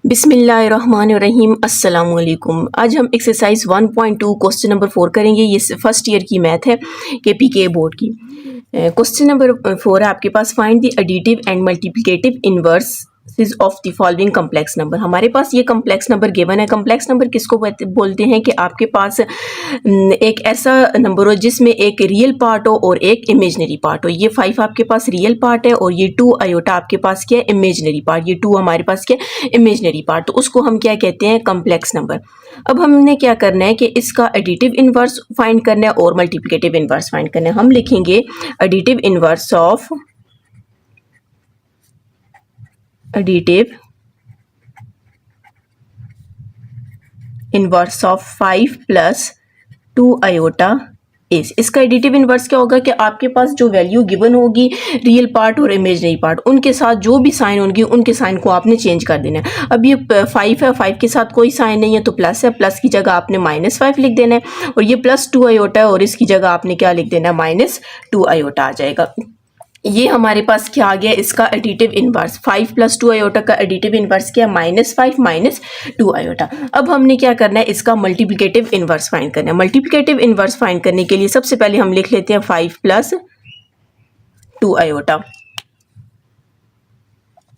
बिस्मिल्लाहिर्रहमानिर्रहीम अस्सलाम वालेकुम। आज हम एक्सरसाइज 1.2 क्वेश्चन नंबर 4 करेंगे। ये फर्स्ट ईयर की मैथ है KPK बोर्ड की। क्वेश्चन नंबर 4 है आपके पास, find the additive and multiplicative inverse of the following complex number. हमारे पास ये कम्प्लेक्स नंबर गिवन है। कम्प्लेक्स नंबर किसको बोलते हैं कि आपके पास एक ऐसा नंबर हो जिसमें एक रियल पार्ट हो और एक इमेजनरी पार्ट हो। ये 5 आपके पास रियल पार्ट है और ये 2 आयोटा आपके पास क्या है, इमेजनरी पार्ट। ये 2 हमारे पास क्या है, इमेजनरी पार्ट। तो उसको हम क्या कहते हैं, कम्प्लेक्स नंबर। अब हमने क्या करना है कि इसका एडिटिव इनवर्स फाइंड करना है और मल्टीप्लिकेटिव इनवर्स फाइंड करना है। हम लिखेंगे additive inverse of inverse of 5 plus 2 iota इस। इसका एडिटिव इनवर्स क्या होगा कि आपके पास जो वैल्यू गिवन होगी रियल पार्ट और इमेजनरी पार्ट, उनके साथ जो भी साइन होंगी उनके साइन को आपने चेंज कर देना है। अब ये 5 है, 5 के साथ कोई साइन नहीं है तो प्लस है, प्लस की जगह आपने -5 लिख देना है। और ये प्लस 2 आयोटा है और इसकी जगह आपने क्या लिख देना है, -2 आयोटा आ जाएगा। ये हमारे पास क्या आ गया, इसका एडिटिव इनवर्स 5 प्लस 2 आयोटा का एडिटिव इनवर्स क्या, -5 -2 आयोटा। अब हमने क्या करना है, इसका मल्टीप्लिकेटिव इनवर्स फाइंड करना है। मल्टीप्लिकेटिव इनवर्स फाइंड करने के लिए सबसे पहले हम लिख लेते हैं 5 प्लस 2 आयोटा।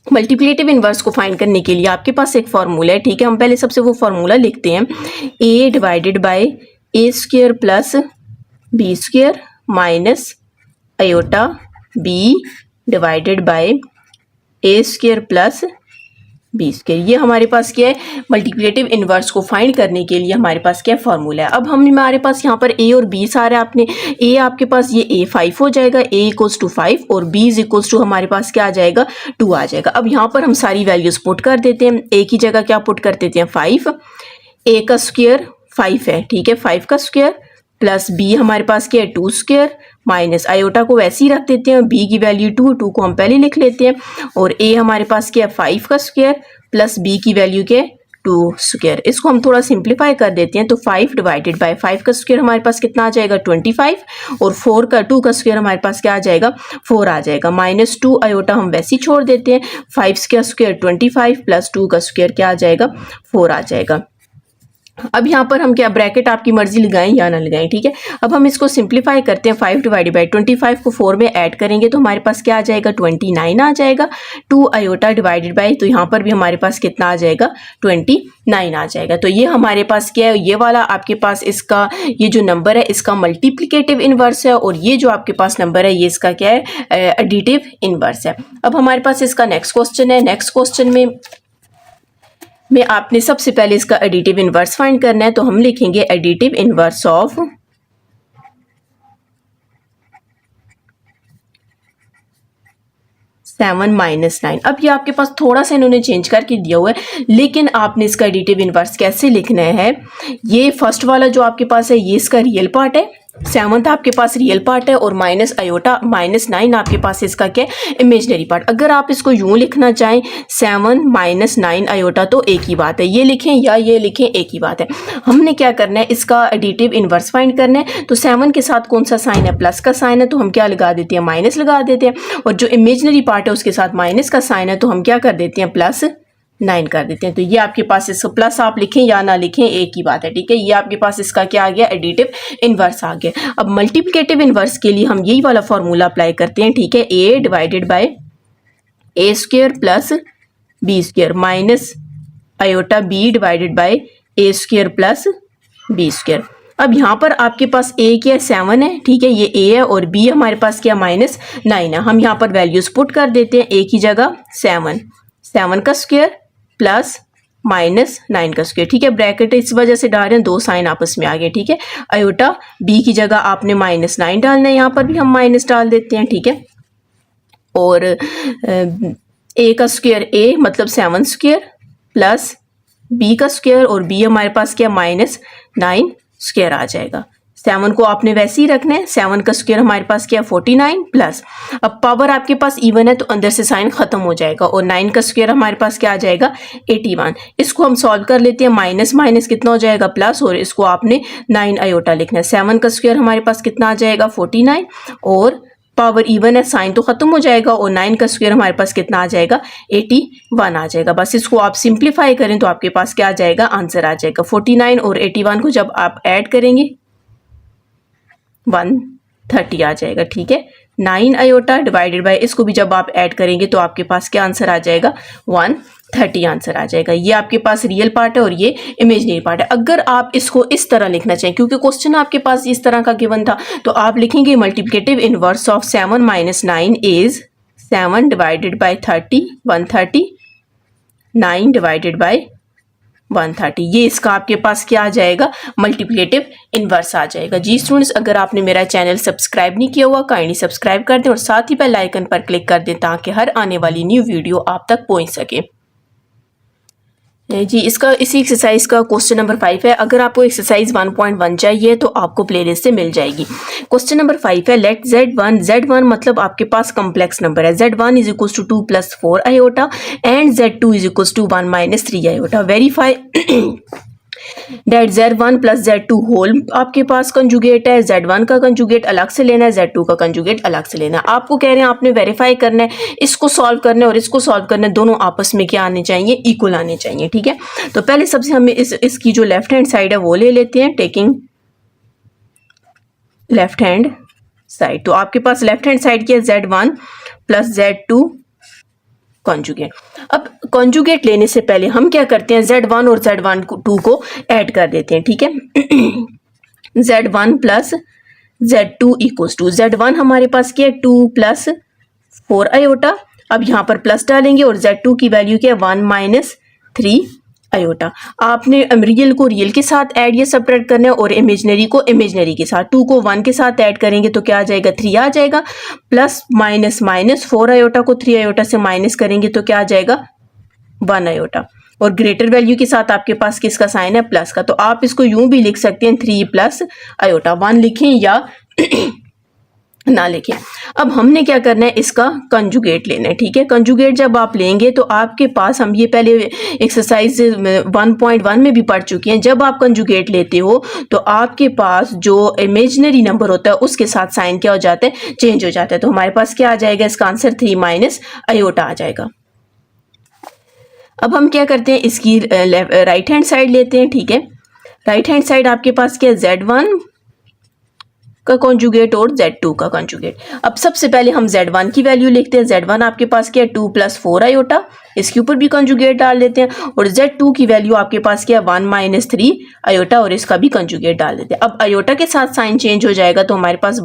मल्टीप्लिकेटिव इनवर्स को फाइंड करने के लिए आपके पास एक फार्मूला है, ठीक है। हम पहले सबसे वो फार्मूला लिखते हैं, a divided by a square plus b square minus iota b divided by a square plus b square. ये हमारे पास क्या है, मल्टीप्लिकेटिव इनवर्स को फाइंड करने के लिए हमारे पास क्या फार्मूला है। अब हमारे पास यहाँ पर a और b सारे आपने, a आपके पास ये a 5 हो जाएगा, a इक्वल्स टू 5 और b इज इक्वल्स टू हमारे पास क्या आ जाएगा, 2 आ जाएगा। अब यहाँ पर हम सारी वैल्यूज पुट कर देते हैं। a की जगह क्या पुट कर देते हैं, 5, a का स्क्वायर 5 है, ठीक है, 5 का स्क्वायर प्लस b हमारे पास क्या है, 2 स्क्वायर माइनस आयोटा को वैसे ही रख देते हैं, b की वैल्यू 2 को हम पहले लिख लेते हैं और a हमारे पास क्या है, 5 का स्क्वायर प्लस b की वैल्यू क्या है, 2 स्क्वायर। इसको हम थोड़ा सिंप्लीफाई कर देते हैं तो 5 डिवाइडेड बाय 5 का स्क्वायर हमारे पास कितना आ जाएगा, 25 और 2 का स्क्वायर हमारे पास क्या आ जाएगा, 4 आ जाएगा। -2 आयोटा हम वैसे ही छोड़ देते हैं, 5 का स्क्वायर 25 प्लस 2 का स्क्वायर क्या आ जाएगा, 4 आ जाएगा। अब यहाँ पर हम क्या, ब्रैकेट आपकी मर्जी लगाएं या ना लगाएं, ठीक है। अब हम इसको सिंप्लीफाई करते हैं, 5 डिवाइडेड बाई 25 को 4 में ऐड करेंगे तो हमारे पास क्या आ जाएगा, 29 आ जाएगा। 2 आयोटा डिवाइडेड बाई, तो यहाँ पर भी हमारे पास कितना आ जाएगा, 29 आ जाएगा। तो ये हमारे पास क्या है, ये वाला आपके पास इसका ये जो नंबर है इसका मल्टीप्लिकेटिव इनवर्स है और ये जो आपके पास नंबर है ये इसका क्या है, एडिटिव इनवर्स है। अब हमारे पास इसका नेक्स्ट क्वेश्चन है। नेक्स्ट क्वेश्चन में आपने सबसे पहले इसका एडिटिव इनवर्स फाइंड करना है। तो हम लिखेंगे एडिटिव इनवर्स ऑफ 7 - 9। अब ये आपके पास थोड़ा सा इन्होंने चेंज करके दिया हुआ है, लेकिन आपने इसका एडिटिव इनवर्स कैसे लिखना है, ये फर्स्ट वाला जो आपके पास है ये इसका रियल पार्ट है, 7 आपके पास रियल पार्ट है और माइनस आयोटा -9 आपके पास इसका क्या है, इमेजनरी पार्ट। अगर आप इसको यूं लिखना चाहें 7 - 9 आयोटा तो एक ही बात है, ये लिखें या ये लिखें एक ही बात है। हमने क्या करना है, इसका एडिटिव इनवर्स फाइंड करना है। तो 7 के साथ कौन सा साइन है, प्लस का साइन है, तो हम क्या लगा देते हैं, माइनस लगा देते हैं। और जो इमेजनरी पार्ट है उसके साथ माइनस का साइन है तो हम क्या कर देते हैं, +9 कर देते हैं। तो ये आपके पास इसको प्लस आप लिखें या ना लिखें एक ही बात है, ठीक है। ये आपके पास इसका क्या आ गया, एडिटिव इनवर्स आ गया। अब मल्टीप्लिकेटिव इनवर्स के लिए हम यही वाला फॉर्मूला अप्लाई करते हैं, ठीक है। a divided by a square plus b square minus iota b divided by a square plus b square. अब यहाँ पर आपके पास a क्या है, 7 है, ठीक है, ये a है और b हमारे पास क्या, -9 है। हम यहाँ पर वैल्यूज पुट कर देते हैं, a की जगह 7 का स्क्वायर प्लस -9 का स्क्वायर, ठीक है। ब्रैकेट इस वजह से डाल रहे हैं, 2 साइन आपस में आ गए, ठीक है। आयोटा b की जगह आपने -9 डालना है, यहाँ पर भी हम माइनस डाल देते हैं, ठीक है। और a का स्क्वायर a मतलब 7 स्क्वायर प्लस b का स्क्वायर और b हमारे पास क्या, -9 स्क्वायर आ जाएगा। 7 को आपने वैसे ही रखना है, 7 का स्क्वायर हमारे पास क्या, 49 प्लस, अब पावर आपके पास इवन है तो अंदर से साइन खत्म हो जाएगा और 9 का स्क्वायर हमारे पास क्या आ जाएगा, 81। इसको हम सॉल्व कर लेते हैं, माइनस माइनस कितना हो जाएगा, प्लस, और इसको आपने 9 आयोटा लिखना है। 7 का स्क्वायर हमारे पास कितना आ जाएगा, 49 और पावर इवन है, साइन तो खत्म हो जाएगा और 9 का स्क्वायर हमारे पास कितना आ जाएगा, 81 आ जाएगा। बस इसको आप सिंप्लीफाई करें तो आपके पास क्या आ जाएगा, आंसर आ जाएगा 49 और 81 को जब आप ऐड करेंगे 130 आ जाएगा। ठीक है, 9 आयोटा डिवाइडेड बाय इसको भी जब आप ऐड करेंगे तो आपके पास क्या आंसर आ जाएगा, 130 आंसर आ जाएगा। ये आपके पास रियल पार्ट है और ये इमेजिनरी पार्ट है। अगर आप इसको इस तरह लिखना चाहें, क्योंकि क्वेश्चन आपके पास इस तरह का गिवन था, तो आप लिखेंगे multiplicative inverse of 7 minus 9 is 7 divided by 30, 130, 9 divided by 130। ये इसका आपके पास क्या आ जाएगा, मल्टीप्लिकेटिव इनवर्स आ जाएगा। जी स्टूडेंट्स, अगर आपने मेरा चैनल सब्सक्राइब नहीं किया हुआ काइंडली सब्सक्राइब कर दें और साथ ही बेल आइकन पर क्लिक कर दें ताकि हर आने वाली न्यू वीडियो आप तक पहुंच सके। जी इसका इसी एक्सरसाइज का क्वेश्चन नंबर 5 है। अगर आपको एक्सरसाइज 1.1 चाहिए तो आपको प्लेलिस्ट से मिल जाएगी। क्वेश्चन नंबर 5 है, लेट Z1 मतलब आपके पास कॉम्प्लेक्स नंबर है, Z1 is equal to 2 plus 4 iota and Z2 is equal to 1 minus 3 iota. Verify that Z1 plus Z2 whole आपके पास कंजुगेट है, Z1 का कंजुगेट अलग से लेना है, Z2 का कंजुगेट अलग से लेना है। आपको कह रहे हैं आपने वेरीफाई करना है, इसको सॉल्व करना है और इसको सॉल्व करना है, दोनों आपस में क्या आने चाहिए, इक्वल आने चाहिए। ठीक है, तो पहले सबसे हमें इसकी जो लेफ्ट हैंड साइड है वो ले लेते हैं, टेकिंग लेफ्ट हैंड साइड। तो आपके पास लेफ्ट हैंड साइड की है Z1 प्लस Z2 कॉन्जुगेट। अब कॉन्जुगेट लेने से पहले हम क्या करते हैं, Z1 और Z2 को ऐड कर देते हैं। ठीक है, Z1 plus Z2 equals to Z1 हमारे पास क्या है 2 प्लस 4 आयोटा। अब यहाँ पर प्लस डालेंगे और Z2 की वैल्यू क्या है 1 माइनस 3 आयोटा। आपने रियल को रियल के साथ ऐड या सबट्रैक्ट करना है और इमेजिनरी को इमेजिनरी के साथ। 2 को 1 के साथ ऐड करेंगे तो क्या आ जाएगा, 3 आ जाएगा। प्लस माइनस माइनस 4 आयोटा को 3 आयोटा से माइनस करेंगे तो क्या आ जाएगा, 1 आयोटा। और ग्रेटर वैल्यू के साथ आपके पास किसका साइन है, प्लस का। तो आप इसको यूं भी लिख सकते हैं 3 प्लस आयोटा। 1 लिखें या ना लिखें। अब हमने क्या करना है, इसका कंजुगेट लेना है। ठीक है, कंजुगेट जब आप लेंगे तो आपके पास, हम ये पहले एक्सरसाइज 1.1 में भी पढ़ चुके हैं, जब आप कंजुगेट लेते हो तो आपके पास जो इमेजिनरी नंबर होता है उसके साथ साइन क्या हो जाता है, चेंज हो जाता है। तो हमारे पास क्या आ जाएगा, इसका आंसर 3 माइनस आयोटा आ जाएगा। अब हम क्या करते हैं, इसकी राइट हैंड साइड लेते हैं। ठीक है, राइट हैंड साइड आपके पास क्या है, Z1 का कॉन्जुगेट और Z2 का कॉन्जुगेट। अब सबसे पहले हम Z1 की वैल्यू लिखते हैं। Z1 आपके पास क्या है 2 प्लस 4 आयोटा, इसके ऊपर भी कॉन्जुगेट डाल देते हैं। और Z2 की वैल्यू आपके पास क्या है 1 माइनस 3 आयोटा और इसका भी कॉन्जुगेट डाल देते हैं। अब आयोटा के साथ साइन चेंज हो जाएगा तो हमारे पास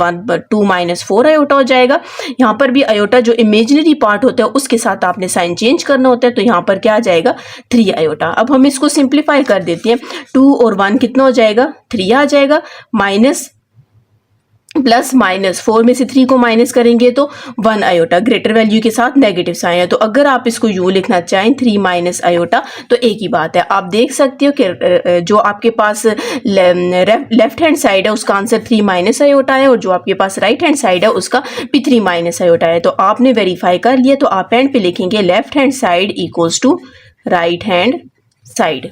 2 माइनस 4 आयोटा हो जाएगा। यहाँ पर भी आयोटा जो इमेजिनरी पार्ट होता है उसके साथ आपने साइन चेंज करना होता है, तो यहाँ पर क्या आ जाएगा, 3 आयोटा। अब हम इसको सिंप्लीफाई कर देते हैं। 2 और 1 कितना हो जाएगा, 3 आ जाएगा। माइनस प्लस माइनस 4 में से 3 को माइनस करेंगे तो 1 आयोटा, ग्रेटर वैल्यू के साथ नेगेटिव साइन है। तो अगर आप इसको यूं लिखना चाहें 3 माइनस आयोटा तो एक ही बात है। आप देख सकते हो कि जो आपके पास लेफ्ट हैंड साइड है उसका आंसर 3 माइनस आयोटा है और जो आपके पास राइट हैंड साइड है उसका भी 3 माइनस आयोटा है। तो आपने वेरीफाई कर लिया, तो आप एंड पे लिखेंगे left hand side equals to right hand side.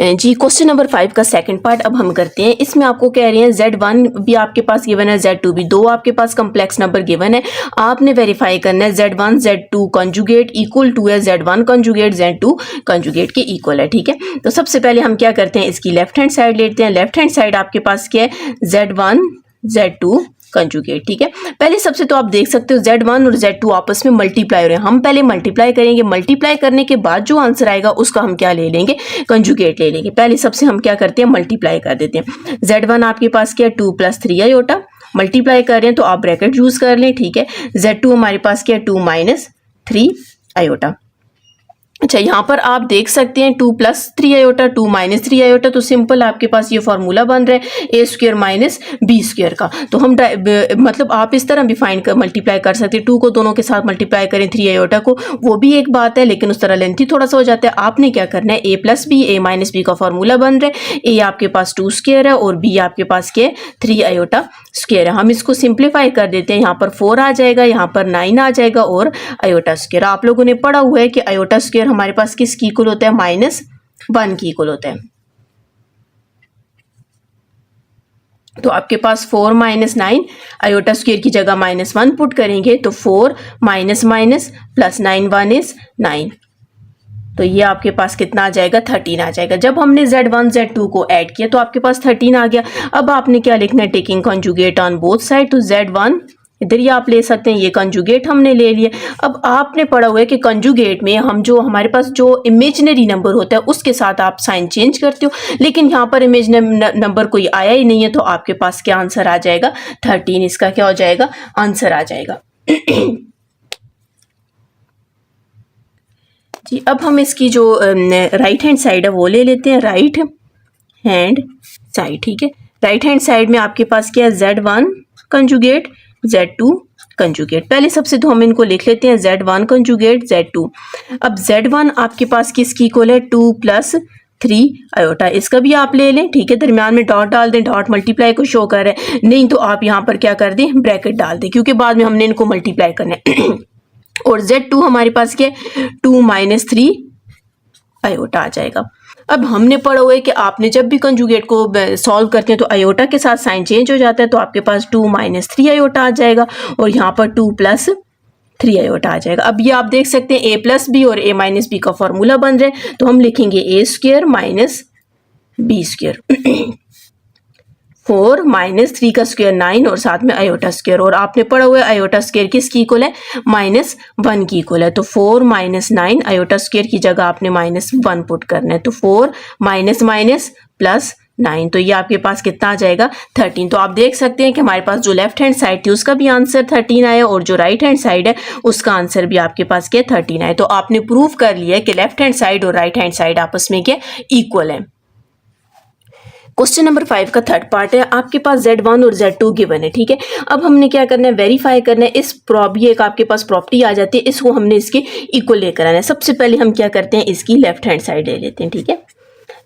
जी क्वेश्चन नंबर 5 का सेकंड पार्ट अब हम करते हैं। इसमें आपको कह रहे हैं Z1 भी आपके पास गिवन है, Z2 भी, दो आपके पास कॉम्प्लेक्स नंबर गिवन है। आपने वेरीफाई करना है Z1 Z2 conjugate equal to है Z1 कंजुगेट Z2 कंजुगेट के इक्वल है। ठीक है, तो सबसे पहले हम क्या करते हैं, इसकी लेफ्ट हैंड साइड लेते हैं। लेफ्ट हैंड साइड आपके पास क्या है, Z1 Z2 कंजुगेट। ठीक है, पहले सबसे तो आप देख सकते हो Z1 और Z2 आपस में मल्टीप्लाई हो रहे हैं। हम पहले मल्टीप्लाई करेंगे, मल्टीप्लाई करने के बाद जो आंसर आएगा उसका हम क्या ले लेंगे, कंजुगेट ले लेंगे। पहले सबसे हम क्या करते हैं, मल्टीप्लाई कर देते हैं। Z1 आपके पास क्या है 2 प्लस 3 आयोटा, मल्टीप्लाई कर रहे हैं तो आप ब्रैकेट यूज कर लें। ठीक है, Z2 हमारे पास क्या है 2 माइनस 3 आयोटा। अच्छा, यहाँ पर आप देख सकते हैं 2 प्लस 3 आयोटा 2 माइनस 3 आयोटा, तो सिंपल आपके पास ये फॉर्मूला बन रहा है ए स्क्वायर माइनस बी स्क्वायर का। तो हम मतलब आप इस तरह भी फाइंड कर मल्टीप्लाई कर सकते हैं। 2 को दोनों के साथ मल्टीप्लाई करें 3 आयोटा को, वो भी एक बात है, लेकिन उस तरह लेंथी थोड़ा सा हो जाता है। आपने क्या करना है, ए प्लस बी, ए माइनस बी का फॉर्मूला बन रहा है। ए आपके पास 2 स्क्वायर है और बी आपके पास क्या है 3 आयोटा स्क्वायर है। हम इसको सिंप्लीफाई कर देते हैं। यहाँ पर 4 आ जाएगा, यहाँ पर 9 आ जाएगा और आयोटा स्क्वायर। आप लोगों ने पढ़ा हुआ है कि आयोटा स्क्वायर हमारे पास किसकी इक्वल होता है, -1 की इक्वल होता है। तो आपके पास 4 माइनस 9 आयोटा स्क्वायर की जगह -1 पुट करेंगे तो 4 माइनस माइनस प्लस 9 1 इज 9। तो ये आपके पास कितना आ जाएगा 13 आ जाएगा। जब हमने Z1 Z2 को ऐड किया तो आपके पास 13 आ गया। अब आपने क्या लिखना है, taking conjugate on both side, तो Z1 इधर ही आप ले सकते हैं, ये कंजुगेट हमने ले लिया। अब आपने पढ़ा हुआ है कि कंजुगेट में हम जो हमारे पास जो इमेजिनरी नंबर होता है उसके साथ आप साइन चेंज करते हो, लेकिन यहाँ पर इमेजिनरी नंबर कोई आया ही नहीं है, तो आपके पास क्या आंसर आ जाएगा 13। इसका क्या हो जाएगा आंसर आ जाएगा। जी अब हम इसकी जो राइट हैंड साइड है वो ले लेते हैं, राइट हैंड साइड। ठीक है, राइट हैंड साइड में आपके पास क्या है, Z1 कंजुगेट Z2 कंजुगेट। पहले सबसे तो हम इनको लिख लेते हैं Z1 कंजुगेट Z2। अब Z1 आपके पास किसकी इक्वल है 2 + 3 आयोटा, इसका भी आप ले लें। ठीक है, दरम्यान में डॉट डाल दें, डॉट मल्टीप्लाई को शो कर रहे हैं, नहीं तो आप यहाँ पर क्या कर दें ब्रैकेट डाल दें, क्योंकि बाद में हमने इनको मल्टीप्लाई करना है। और Z2 हमारे पास क्या 2 - 3 आयोटा आ जाएगा। अब हमने पढ़ा हुआ है कि आपने जब भी कंजुगेट को सॉल्व करते हैं तो आयोटा के साथ साइन चेंज हो जाता है, तो आपके पास 2 - 3 आयोटा आ जाएगा और यहाँ पर 2 + 3 आयोटा आ जाएगा। अब ये आप देख सकते हैं a + b और a - b का फॉर्मूला बन रहा है, तो हम लिखेंगे a² - b²। 4 - 3 का स्क्वायर 9 और साथ में आयोटा स्क्वायर, और आपने पढ़ा हुआ है आयोटा स्क्वायर किसकी इक्वल है -1 की इक्वल है, तो 4 - 9 आयोटा स्क्वायर की जगह आपने -1 पुट करना है, तो 4 - प्लस 9, तो ये आपके पास कितना आ जाएगा 13। तो आप देख सकते हैं कि हमारे पास जो लेफ्ट हैंड साइड थी उसका भी आंसर 13 आया और जो राइट हैंड साइड है उसका आंसर भी आपके पास क्या 13 आया। तो आपने प्रूव कर लिया है कि लेफ्ट हैंड साइड और राइट हैंड साइड आपस में क्या इक्वल है। क्वेश्चन नंबर 5 का थर्ड पार्ट है, आपके पास Z1 और Z2 गिवन है। ठीक है, अब हमने क्या करना है वेरीफाई करना है, इस ये एक आपके पास प्रॉपर्टी आ जाती है, इसको हमने इसके इक्वल लेकर आना है। सबसे पहले हम क्या करते हैं इसकी लेफ्ट हैंड साइड ले लेते हैं। ठीक है,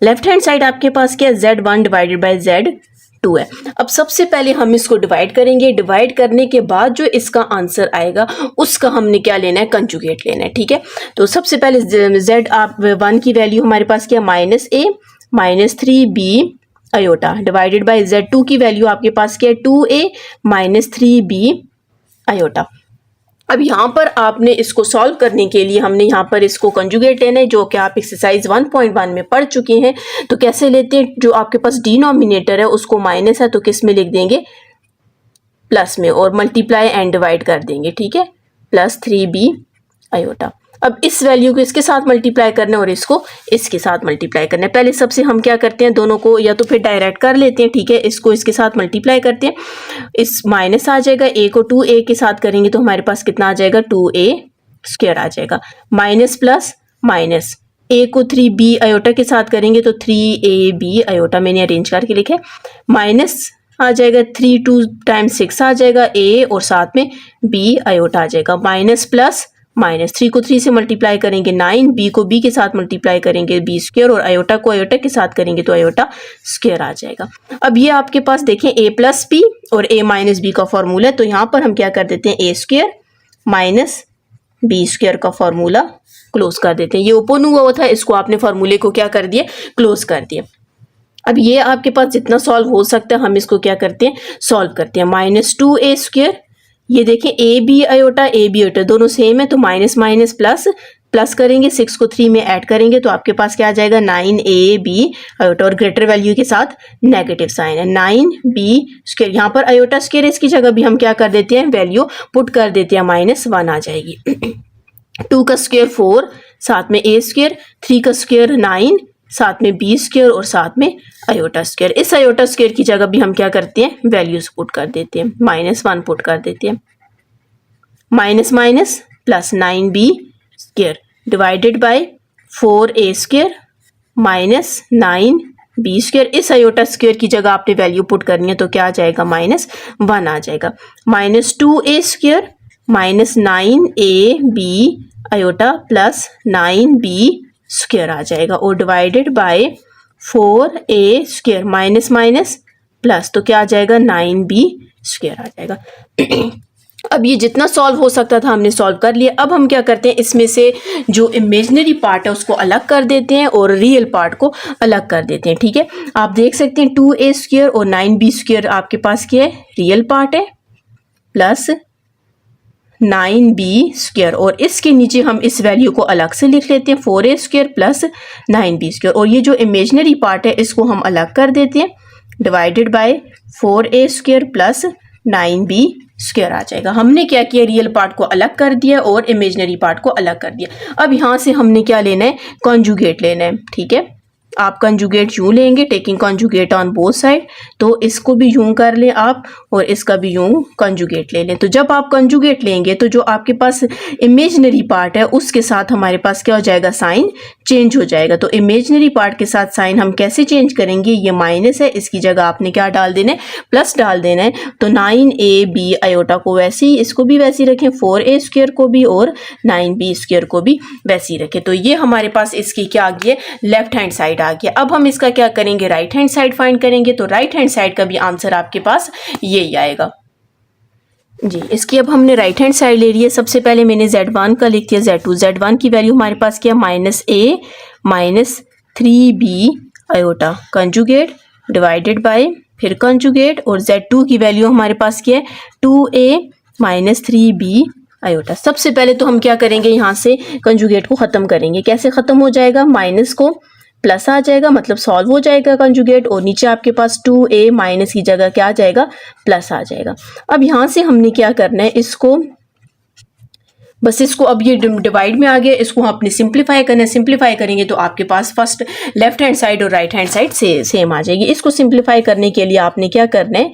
लेफ्ट हैंड साइड आपके पास क्या है Z1 / Z2 है। अब सबसे पहले हम इसको डिवाइड करेंगे, डिवाइड करने के बाद जो इसका आंसर आएगा उसका हमने क्या लेना है कंजुगेट लेना है। ठीक है, तो सबसे पहले Z1 की वैल्यू हमारे पास क्या -a - 3b iota divided by Z2 की वैल्यू आपके पास क्या है 2a - 3b आयोटा। अब यहाँ पर आपने इसको सॉल्व करने के लिए हमने यहाँ पर इसको कंजुगेट लेना है, जो कि आप एक्सरसाइज 1.1 में पढ़ चुके हैं। तो कैसे लेते हैं, जो आपके पास डिनोमिनेटर है उसको माइनस है तो किस में लिख देंगे प्लस में, और मल्टीप्लाई एंड डिवाइड कर देंगे। ठीक है, +3b आयोटा। अब इस वैल्यू को इसके साथ मल्टीप्लाई करना है और इसको इसके साथ मल्टीप्लाई करना है। पहले सबसे हम क्या करते हैं दोनों को या तो फिर डायरेक्ट कर लेते हैं। ठीक है, इसको इसके साथ मल्टीप्लाई करते हैं, इस माइनस आ जाएगा, a को 2a के साथ करेंगे तो हमारे पास कितना आ जाएगा 2a² आ जाएगा, माइनस प्लस माइनस, a को 3b आयोटा के साथ करेंगे तो 3ab आयोटा मैंने अरेंज करके लिखे, माइनस आ जाएगा 3 2 × 6 आ जाएगा a और साथ में b आयोटा आ जाएगा, माइनस प्लस माइनस, 3 को 3 से मल्टीप्लाई करेंगे 9, b को b के साथ मल्टीप्लाई करेंगे b² और आयोटा को आयोटा के साथ करेंगे तो आयोटा स्क्वायर आ जाएगा। अब ये आपके पास देखें a + b और a - b का फॉर्मूला है, तो यहाँ पर हम क्या कर देते हैं a² - b² का फॉर्मूला क्लोज कर देते हैं। ये ओपन हुआ था, इसको आपने फॉर्मूले को क्या कर दिया क्लोज कर दिया। अब ये आपके पास जितना सॉल्व हो सकता है हम इसको क्या करते हैं सॉल्व करते हैं, -2a², ये देखें ab आयोटा दोनों सेम है तो माइनस माइनस प्लस प्लस करेंगे, 6 को 3 में ऐड करेंगे तो आपके पास क्या आ जाएगा 9ab आयोटा और ग्रेटर वैल्यू के साथ नेगेटिव साइन है 9b²। यहाँ पर आयोटा स्क्वायर इसकी जगह भी हम क्या कर देते हैं वैल्यू पुट कर देते हैं, -1 आ जाएगी। 2 का स्क्वायर 4, साथ में a², 3 का स्क्वायर 9, साथ में b² और साथ में आयोटा स्क्वायर। इस आयोटा स्क्वायर की जगह भी हम क्या करते हैं वैल्यूज पुट कर देते हैं, -1 पुट कर देते हैं, minus minus plus 9b² divided by 4a² minus 9b²। इस आयोटा स्क्वायर की जगह आपने वैल्यू पुट करनी है तो क्या आ जाएगा -1 आ जाएगा, -2a² minus 9ab iota plus 9b² आ जाएगा और divided by 4a² minus minus plus तो क्या आ जाएगा 9b² आ जाएगा। अब ये जितना सॉल्व हो सकता था हमने सॉल्व कर लिया। अब हम क्या करते हैं, इसमें से जो इमेजिनरी पार्ट है उसको अलग कर देते हैं और रियल पार्ट को अलग कर देते हैं। ठीक है, आप देख सकते हैं 2a² और 9b² आपके पास क्या है, रियल पार्ट है, प्लस 9b² और इसके नीचे हम इस वैल्यू को अलग से लिख लेते हैं 4a² प्लस 9b² और ये जो इमेजिनरी पार्ट है इसको हम अलग कर देते हैं, divided by 4a² plus 9b² आ जाएगा। हमने क्या किया, रियल पार्ट को अलग कर दिया और इमेजिनरी पार्ट को अलग कर दिया। अब यहाँ से हमने क्या लेना है, कॉन्जुगेट लेना है। ठीक है, आप कंजुगेट यूं लेंगे, taking conjugate on both side, तो इसको भी यूं कर लें आप और इसका भी यूं कंजुगेट ले लें। तो जब आप कंजुगेट लेंगे तो जो आपके पास इमेजिनरी पार्ट है उसके साथ हमारे पास क्या हो जाएगा, साइन चेंज हो जाएगा। तो इमेजिनरी पार्ट के साथ साइन हम कैसे चेंज करेंगे, ये माइनस है, इसकी जगह आपने क्या डाल देना है, प्लस डाल देना है। तो 9ab आयोटा को वैसे ही, इसको भी वैसे ही रखें, 4a² को भी और 9b² को भी वैसे ही रखें। तो ये हमारे पास इसकी क्या आ गई है, लेफ्ट हैंड साइड आ गया। अब हम इसका क्या करेंगे, राइट हैंड साइड फाइंड करेंगे। तो राइट हैंड साइड का भी आंसर आपके पास यही आएगा जी। इसकी अब हमने राइट हैंड साइड ले ली है। सबसे पहले मैंने z1 का लिख दिया, z1 की वैल्यू हमारे पास क्या, -a minus 3b iota conjugate divided by फिर कंजुगेट और z2 की वैल्यू हमारे पास क्या है, 2a माइनस 3b आयोटा। सबसे पहले तो हम क्या करेंगे, यहाँ से कंजुगेट को ख़त्म करेंगे। कैसे ख़त्म हो जाएगा, माइनस को प्लस आ जाएगा, मतलब सॉल्व हो जाएगा कंजुगेट, और नीचे आपके पास 2a माइनस की जगह क्या आ जाएगा, प्लस आ जाएगा। अब यहाँ से हमने क्या करना है, इसको बस इसको, अब ये डिवाइड में आ गया, इसको आपने सिंप्लीफाई करना है। सिंप्लीफाई करेंगे तो आपके पास फर्स्ट लेफ्ट हैंड साइड और राइट हैंड साइड सेम आ जाएगी। इसको सिंप्लीफाई करने के लिए आपने क्या करना है,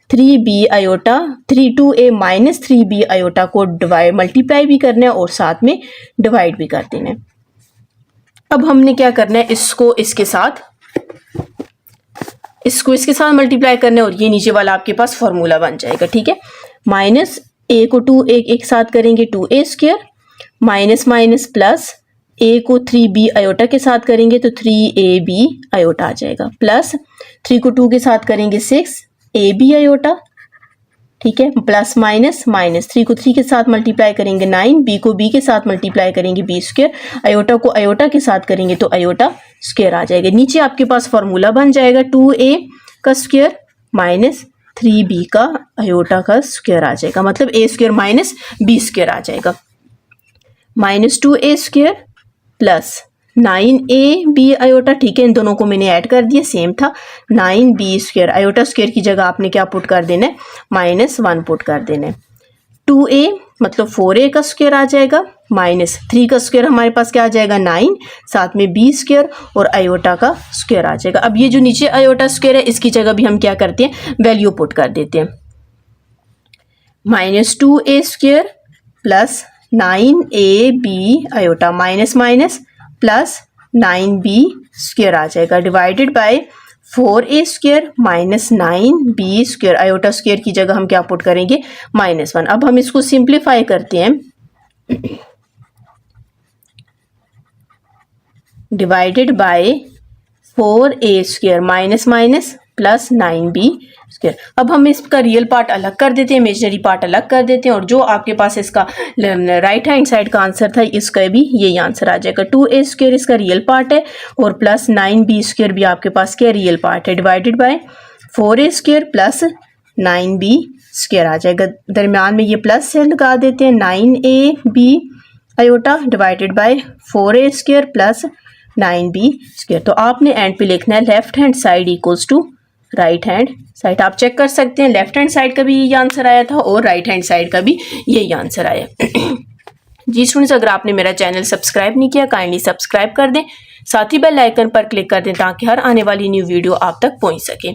3b iota 2a minus 3b iota को मल्टीप्लाई भी करना है और साथ में डिवाइड भी कर देना है। अब हमने क्या करना है, इसको इसके साथ मल्टीप्लाई करना है और ये नीचे वाला आपके पास फॉर्मूला बन जाएगा। ठीक है, माइनस a को 2 एक साथ करेंगे 2a² minus minus plus a को 3b आयोटा के साथ करेंगे तो 3ab आयोटा आ जाएगा, प्लस 3 को 2 के साथ करेंगे 6ab आयोटा। ठीक है, प्लस माइनस माइनस 3 को 3 के साथ मल्टीप्लाई करेंगे 9, b को b के साथ मल्टीप्लाई करेंगे b², आयोटा को आयोटा के साथ करेंगे तो आयोटा स्क्वायर आ जाएगा। नीचे आपके पास फॉर्मूला बन जाएगा 2a का स्क्वायर माइनस 3b का आयोटा का स्क्वायर आ जाएगा, मतलब a² माइनस b² आ जाएगा। Minus 2a² plus 9ab iota. ठीक है, इन दोनों को मैंने ऐड कर दिया, सेम था। 9b² आयोटा स्क्वायर की जगह आपने क्या पुट कर देना है, -1 पुट कर देना है। 2a मतलब 4a का स्क्वायर आ जाएगा, माइनस 3 का स्क्वायर हमारे पास क्या आ जाएगा 9, साथ में b² और आयोटा का स्क्वायर आ जाएगा। अब ये जो नीचे आयोटा स्क्वायर है इसकी जगह भी हम क्या करते हैं, वैल्यू पुट कर देते हैं। -2a² plus 9ab iota minus minus plus 9b² आ जाएगा, divided by 4a² minus 9b² iota square की जगह हम क्या पुट करेंगे, -1। अब हम इसको सिंप्लीफाई करते हैं, divided by 4a² minus minus plus 9b²। अब हम इसका रियल पार्ट अलग कर देते हैं, इमेजिनरी पार्ट अलग कर देते हैं और जो आपके पास इसका राइट हैंड साइड का आंसर था इसका भी यही आंसर आ जाएगा। 2a² इसका रियल पार्ट है और प्लस 9b² भी आपके पास क्या रियल पार्ट है, divided by 4a² plus 9b² आ जाएगा। दरम्यान में ये प्लस से लगा देते हैं, 9ab iota divided by 4a² plus 9b²। तो आपने एंड पे लिखना है left hand side equals to right hand side. आप चेक कर सकते हैं लेफ्ट हैंड साइड का भी यही आंसर आया था और राइट हैंड साइड का भी यही आंसर आया। जी स्टूडेंट्स, अगर आपने मेरा चैनल सब्सक्राइब नहीं किया काइंडली सब्सक्राइब कर दें, साथ ही बेल आइकन पर क्लिक कर दें ताकि हर आने वाली न्यू वीडियो आप तक पहुंच सके।